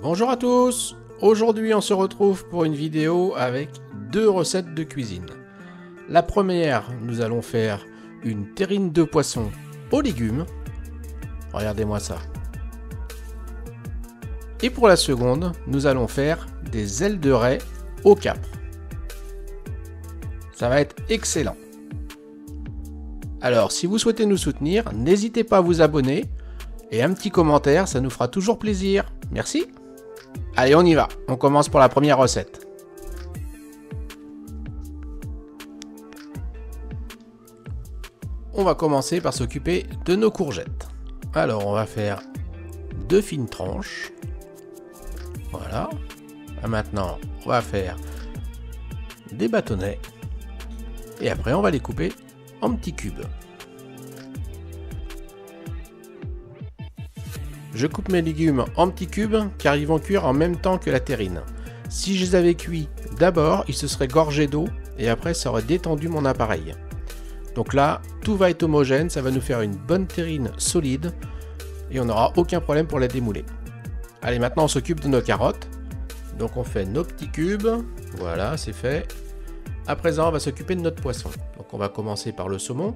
Bonjour à tous. Aujourd'hui on se retrouve pour une vidéo avec deux recettes de cuisine. La première, nous allons faire une terrine de poisson aux légumes. Regardez-moi ça. Et pour la seconde, nous allons faire des ailes de raie au capre. Ça va être excellent. Alors si vous souhaitez nous soutenir, n'hésitez pas à vous abonner et un petit commentaire, ça nous fera toujours plaisir. Merci. Allez, on y va. On commence pour la première recette. On va commencer par s'occuper de nos courgettes. Alors, on va faire deux fines tranches. Voilà. Et maintenant, on va faire des bâtonnets. Et après, on va les couper en petits cubes. Je coupe mes légumes en petits cubes car ils vont cuire en même temps que la terrine. Si je les avais cuits d'abord, ils se seraient gorgés d'eau et après ça aurait détendu mon appareil. Donc là, tout va être homogène, ça va nous faire une bonne terrine solide et on n'aura aucun problème pour la démouler. Allez, maintenant on s'occupe de nos carottes. Donc on fait nos petits cubes, voilà, c'est fait. À présent, on va s'occuper de notre poisson. Donc on va commencer par le saumon.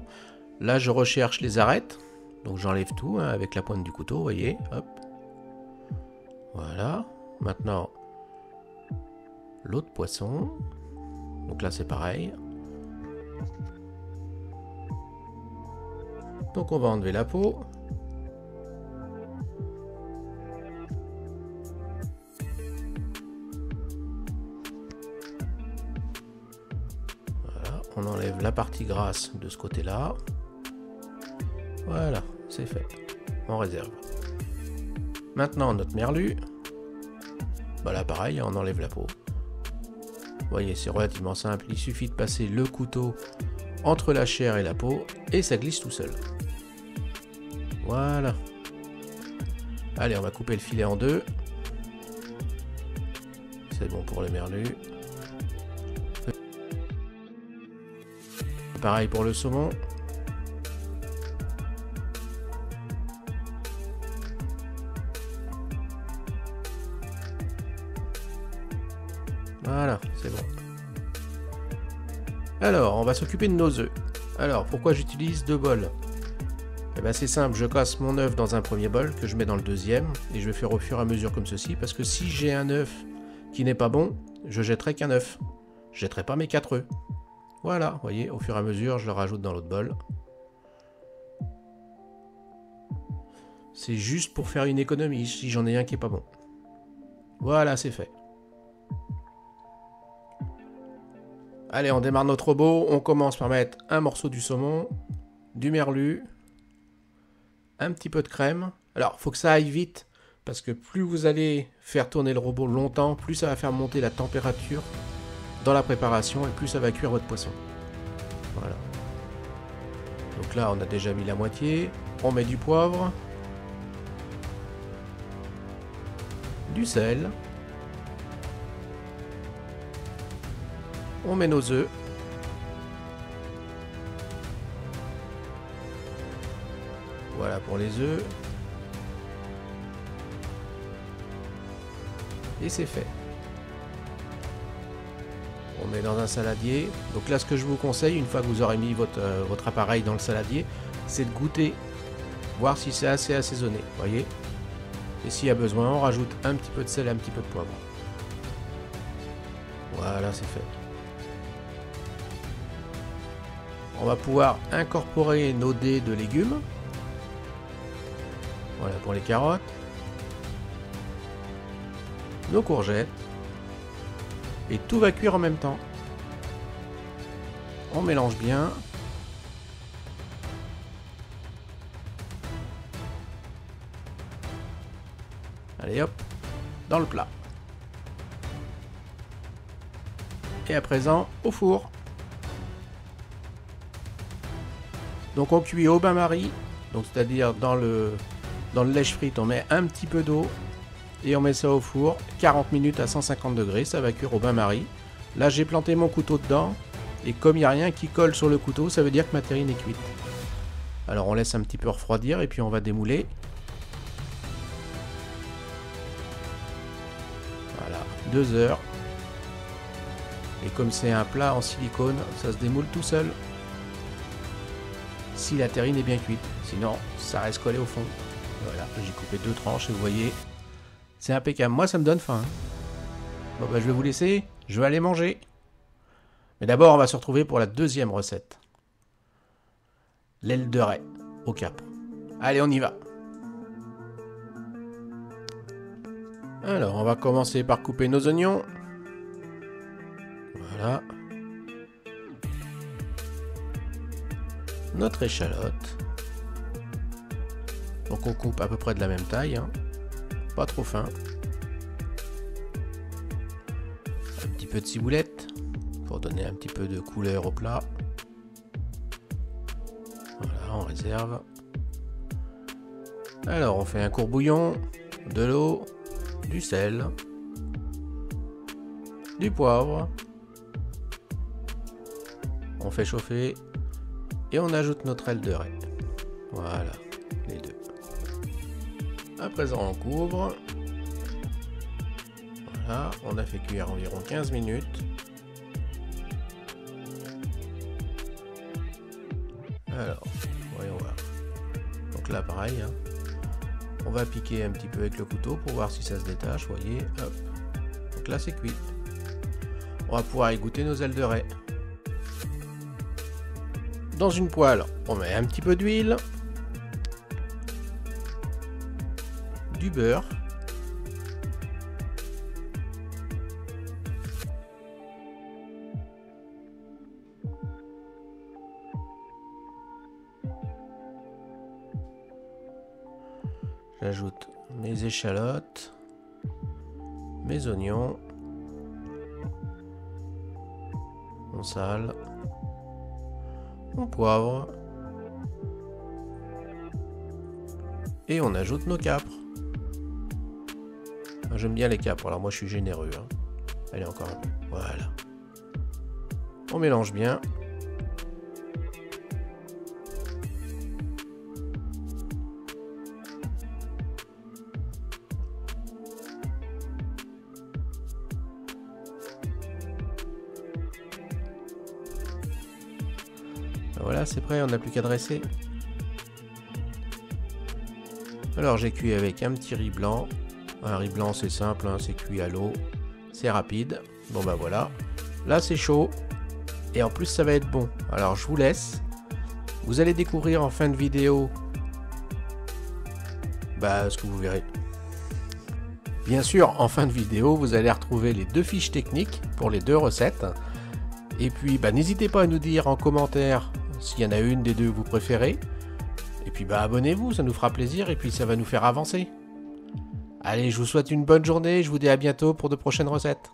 Là, je recherche les arêtes. Donc j'enlève tout hein, avec la pointe du couteau, vous voyez, hop. Voilà. Maintenant, l'autre poisson. Donc là c'est pareil. Donc on va enlever la peau. Voilà, on enlève la partie grasse de ce côté-là. Voilà, c'est fait. On réserve. Maintenant, notre merlu. Bah là, pareil, on enlève la peau. Vous voyez, c'est relativement simple. Il suffit de passer le couteau entre la chair et la peau et ça glisse tout seul. Voilà. Allez, on va couper le filet en deux. C'est bon pour le merlu. Pareil pour le saumon. Voilà, c'est bon. Alors, on va s'occuper de nos œufs. Alors, pourquoi j'utilise deux bols? Eh bien, c'est simple, je casse mon œuf dans un premier bol que je mets dans le deuxième et je vais faire au fur et à mesure comme ceci parce que si j'ai un œuf qui n'est pas bon, je jetterai qu'un œuf. Je jetterai pas mes 4 œufs. Voilà, vous voyez, au fur et à mesure, je le rajoute dans l'autre bol. C'est juste pour faire une économie si j'en ai un qui est pas bon. Voilà, c'est fait. Allez, on démarre notre robot. On commence par mettre un morceau du saumon, du merlu, un petit peu de crème. Alors, il faut que ça aille vite, parce que plus vous allez faire tourner le robot longtemps, plus ça va faire monter la température dans la préparation, et plus ça va cuire votre poisson. Voilà. Donc là, on a déjà mis la moitié. On met du poivre, du sel. On met nos œufs. Voilà pour les œufs. Et c'est fait. On met dans un saladier. Donc là, ce que je vous conseille, une fois que vous aurez mis votre appareil dans le saladier, c'est de goûter, voir si c'est assez assaisonné. Voyez. Et s'il y a besoin, on rajoute un petit peu de sel et un petit peu de poivre. Voilà, c'est fait. On va pouvoir incorporer nos dés de légumes. Voilà pour les carottes. Nos courgettes. Et tout va cuire en même temps. On mélange bien. Allez hop, dans le plat. Et à présent, au four. Donc on cuit au bain-marie, donc c'est-à-dire dans le lèche-frite, on met un petit peu d'eau et on met ça au four, 40 minutes à 150 degrés, ça va cuire au bain-marie. Là j'ai planté mon couteau dedans et comme il n'y a rien qui colle sur le couteau, ça veut dire que ma terrine est cuite. Alors on laisse un petit peu refroidir et puis on va démouler. 2 heures. Et comme c'est un plat en silicone, ça se démoule tout seul. Si la terrine est bien cuite. Sinon, ça reste collé au fond. Voilà, j'ai coupé 2 tranches et vous voyez, c'est impeccable. Moi, ça me donne faim. Bon, bah, je vais vous laisser. Je vais aller manger. Mais d'abord, on va se retrouver pour la deuxième recette. L'aile de raie au capre. Allez, on y va. Alors, on va commencer par couper nos oignons. Voilà. Notre échalote. Donc on coupe à peu près de la même taille, hein. Pas trop fin. Un petit peu de ciboulette pour donner un petit peu de couleur au plat. Voilà, on réserve. Alors on fait un courbouillon, de l'eau, du sel, du poivre. On fait chauffer et on ajoute notre aile de raie. Voilà, les deux. À présent on couvre. Voilà, on a fait cuire environ 15 minutes. Alors, voyons voir. Donc là pareil, hein. On va piquer un petit peu avec le couteau pour voir si ça se détache, vous voyez, hop. Donc là c'est cuit. On va pouvoir y goûter nos ailes de raie. Dans une poêle, on met un petit peu d'huile, du beurre, j'ajoute mes échalotes, mes oignons, mon sel, mon poivre et on ajoute nos capres. J'aime bien les capres, alors moi je suis généreux, hein. Allez, encore un peu, voilà. On mélange bien. Voilà, c'est prêt, on n'a plus qu'à dresser. Alors j'ai cuit avec un petit riz blanc. Un riz blanc c'est simple, hein, c'est cuit à l'eau. C'est rapide. Bon bah voilà. Là c'est chaud. Et en plus ça va être bon. Alors je vous laisse. Vous allez découvrir en fin de vidéo ce que vous verrez. Bien sûr, en fin de vidéo, vous allez retrouver les 2 fiches techniques pour les 2 recettes. Et puis n'hésitez pas à nous dire en commentaire s'il y en a une des 2 que vous préférez. Et puis abonnez-vous, ça nous fera plaisir et puis ça va nous faire avancer. Allez, je vous souhaite une bonne journée, je vous dis à bientôt pour de prochaines recettes.